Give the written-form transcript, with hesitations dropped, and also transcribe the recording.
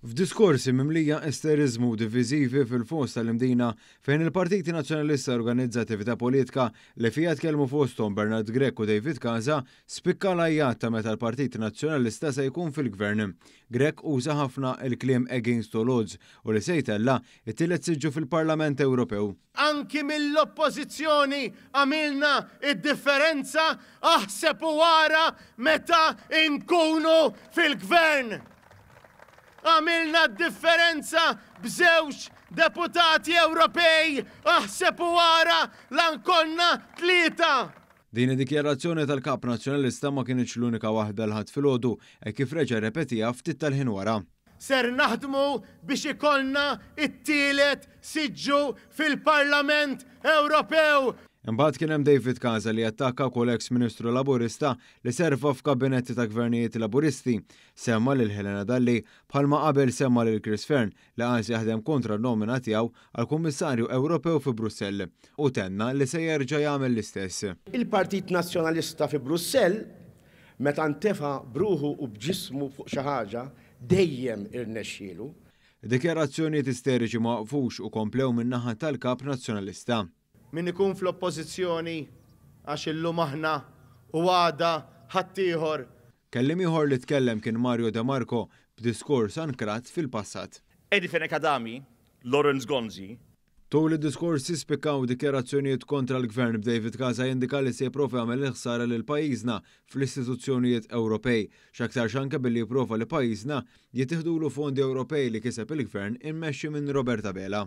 F'diskorsi mimlija esterizmu diviżivi fil-fost tal-imdina fejn il-Partiti Nazzjonalista organizza attività politika li fija tkellmu fosthom Bernard Grech u David Casa spikka l-ajjat ta' meta l-Partit Nazzjonalista se jkun fil-gvern. Grech uża ħafna il-kliem against all odds u li se jtella it-tielet siġġu fil-Parlament Ewropew. Anki mill-oppożizzjoni għamilna id-differenza aħseb u wara meta nkunu fil-gvern. Għamilna d-differenza b'żewġ deputati Ewropej aħseb u wara l-ankonna 3. Din id-dikjarazzjoni tal-Kap Nazzjonalista ma kienx l-unika waħda l-ħadd filgħodu kif reġa' repetija ftit tal-ħin wara. Ser naħdmu biex ikollna it-tielet siġġu fil-Parlament Ewropew. Imbagħad kien hemm David Casa li attakka wkoll ex-Ministru Laburista li serva f'kabinetti ta' gvernijiet Laburisti. Semma lil Helena Dalli bħalma qabel semma lil Chris Fearn li qas jaħdem kontra n-nomina tiegħu għall-Kummissarju Ewropew fi Brussell u tenna li se jerġa' jagħmel l-istess. Il-Partit Nazzjonalista fi Brussell meta ntefa' bruħu u b'ġismu fuq xi ħaġa dejjem irnexxielu. Dikjarazzjonijiet isteriċi ma waqfux u komplew min-naħa tal-Kap Nazzjonalista. Min ikun fl-oppożizzjoni għax illum aħna u għada ħaddieħor. Kellim ieħor li tkellem kien Mario De Marco b'diskors ankrat fil-passat. Edifen Akadami, Lawrence Gonzi. Tul id-diskorsi spikkaw dikjarazzjonijiet kontra l-gvern b'David Casa jindika li se jipprova jagħmel ħsara lil pajjiżna fl-istituzzjonijiet Ewropej, x'aktar xanke billi jipprova li pajjiżna jittieħdulu fondi Ewropej li kiseb il-gvern immexxi minn Roberta Bela.